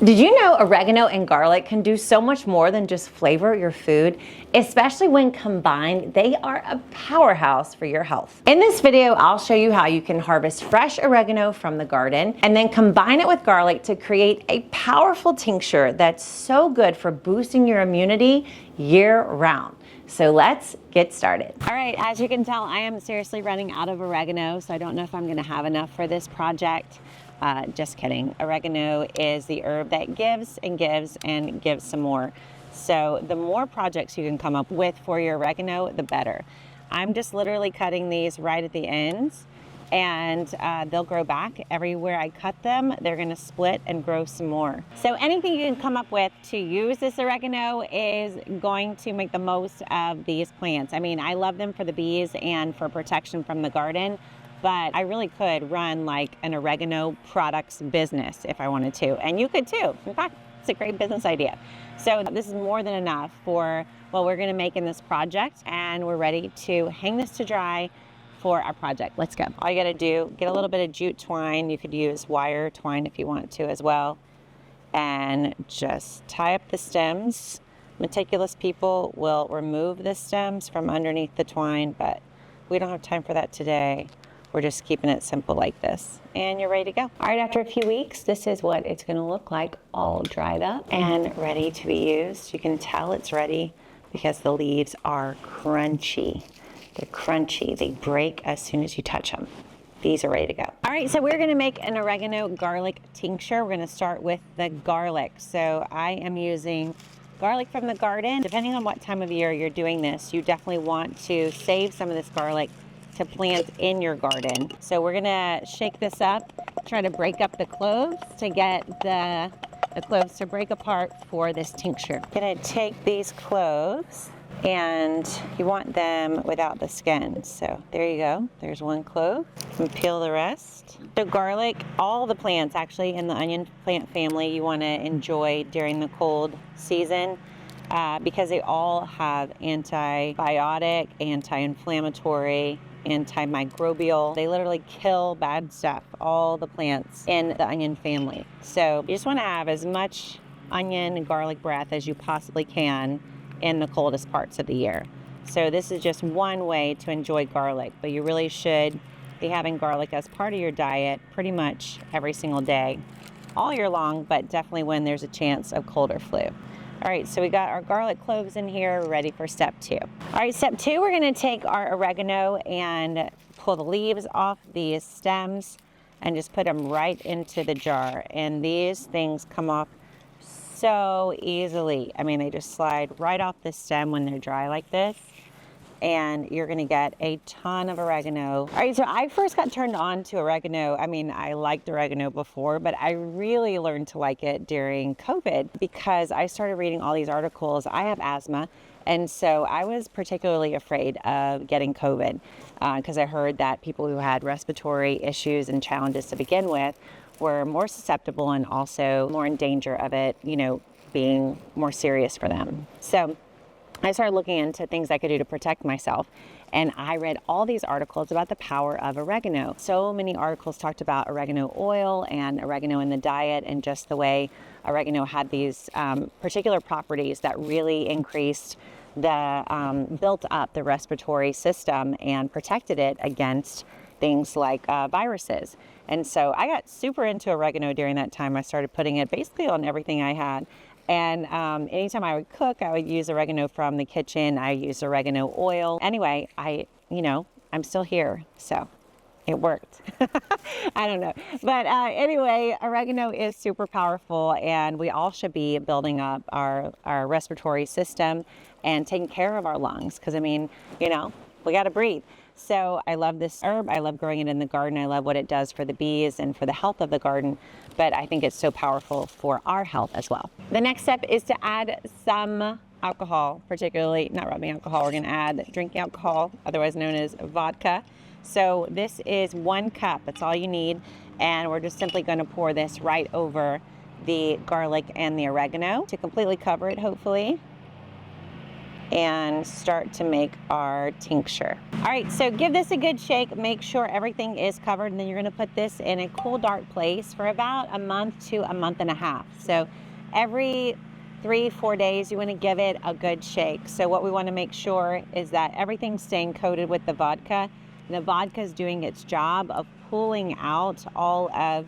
Did you know oregano and garlic can do so much more than just flavor your food? Especially when combined, they are a powerhouse for your health. In this video, I'll show you how you can harvest fresh oregano from the garden and then combine it with garlic to create a powerful tincture that's so good for boosting your immunity year-round. So let's get started. All right, as you can tell, I am seriously running out of oregano, so I don't know if I'm gonna have enough for this project. Just kidding. Oregano is the herb that gives and gives and gives some more. So the more projects you can come up with for your oregano, the better. I'm just literally cutting these right at the ends, and they'll grow back. Everywhere I cut them, they're gonna split and grow some more. So anything you can come up with to use this oregano is going to make the most of these plants. I mean, I love them for the bees and for protection from the garden, but I really could run like an oregano products business if I wanted to, and you could too. In fact, it's a great business idea. So this is more than enough for what we're gonna make in this project, and we're ready to hang this to dry for our project. Let's go. All you gotta do, get a little bit of jute twine. You could use wire twine if you want to as well, and just tie up the stems. Meticulous people will remove the stems from underneath the twine, but we don't have time for that today. We're just keeping it simple like this, and you're ready to go. All right, after a few weeks, this is what it's gonna look like, all dried up and ready to be used. You can tell it's ready because the leaves are crunchy. They're crunchy, they break as soon as you touch them. These are ready to go. All right, so we're gonna make an oregano garlic tincture. We're gonna start with the garlic. So I am using garlic from the garden. Depending on what time of year you're doing this, you definitely want to save some of this garlic to plant in your garden. So we're gonna shake this up, try to break up the cloves to get the cloves to break apart for this tincture. Gonna take these cloves, and you want them without the skin. So there you go, there's one clove, and peel the rest. So garlic, all the plants actually in the onion plant family you wanna enjoy during the cold season. Because they all have antibiotic, anti-inflammatory, antimicrobial. They literally kill bad stuff, all the plants in the onion family. So you just want to have as much onion and garlic breath as you possibly can in the coldest parts of the year. So this is just one way to enjoy garlic, but you really should be having garlic as part of your diet pretty much every single day, all year long, but definitely when there's a chance of cold or flu. All right, so we got our garlic cloves in here, ready for step 2. All right, step 2, we're gonna take our oregano and pull the leaves off these stems and just put them right into the jar. And these things come off so easily. I mean, they just slide right off the stem when they're dry like this, and you're gonna get a ton of oregano. All right, so I first got turned on to oregano. I mean, I liked oregano before, but I really learned to like it during COVID because I started reading all these articles. I have asthma, and so I was particularly afraid of getting COVID because I heard that people who had respiratory issues and challenges to begin with were more susceptible and also more in danger of it, you know, being more serious for them. So I started looking into things I could do to protect myself, and I read all these articles about the power of oregano. So many articles talked about oregano oil and oregano in the diet, and just the way oregano had these particular properties that really increased the, built up the respiratory system and protected it against things like viruses. And so I got super into oregano during that time. I started putting it basically on everything I had. And anytime I would cook, I would use oregano from the kitchen. I used oregano oil. Anyway, I'm still here, so it worked. I don't know. But anyway, oregano is super powerful, and we all should be building up our respiratory system and taking care of our lungs, because I mean, you know, we got to breathe. So I love this herb. I love growing it in the garden. I love what it does for the bees and for the health of the garden, but I think it's so powerful for our health as well. The next step is to add some alcohol, particularly not rubbing alcohol. We're going to add drinking alcohol, otherwise known as vodka. So this is 1 cup. That's all you need. And we're just simply going to pour this right over the garlic and the oregano to completely cover it, hopefully. and start to make our tincture. All right, so give this a good shake. Make sure everything is covered, and then you're gonna put this in a cool, dark place for about a month to a month and a half. So every 3-4 days, you wanna give it a good shake. So what we wanna make sure is that everything's staying coated with the vodka. And the vodka is doing its job of pulling out all of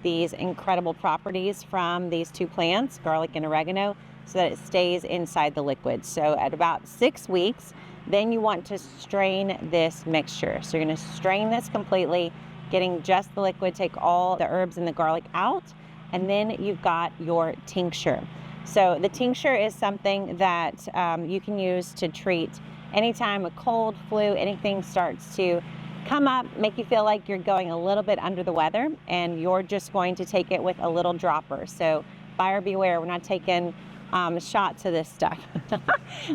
these incredible properties from these two plants, garlic and oregano, so that it stays inside the liquid. So at about 6 weeks, then you want to strain this mixture. So you're gonna strain this completely, getting just the liquid, take all the herbs and the garlic out, and then you've got your tincture. So the tincture is something that you can use to treat anytime a cold, flu, anything starts to come up, make you feel like you're going a little bit under the weather, and you're just going to take it with a little dropper. So buyer beware, we're not taking shots of this stuff.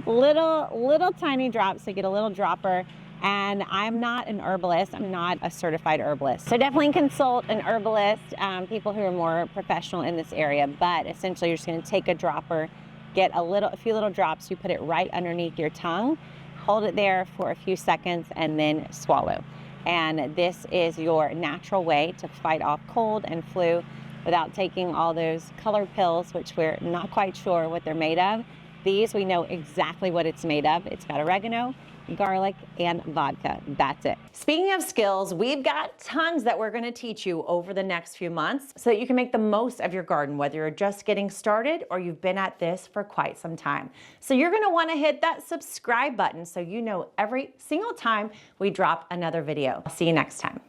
little tiny drops, so get a little dropper. And I'm not an herbalist, I'm not a certified herbalist. So definitely consult an herbalist, people who are more professional in this area, but essentially you're just gonna take a dropper, get a few little drops, you put it right underneath your tongue, hold it there for a few seconds, and then swallow. And this is your natural way to fight off cold and flu without taking all those colored pills, which we're not quite sure what they're made of. These, we know exactly what it's made of. It's got oregano, garlic, and vodka. That's it. Speaking of skills, we've got tons that we're gonna teach you over the next few months so that you can make the most of your garden, whether you're just getting started or you've been at this for quite some time. So you're gonna wanna hit that subscribe button so you know every single time we drop another video. I'll see you next time.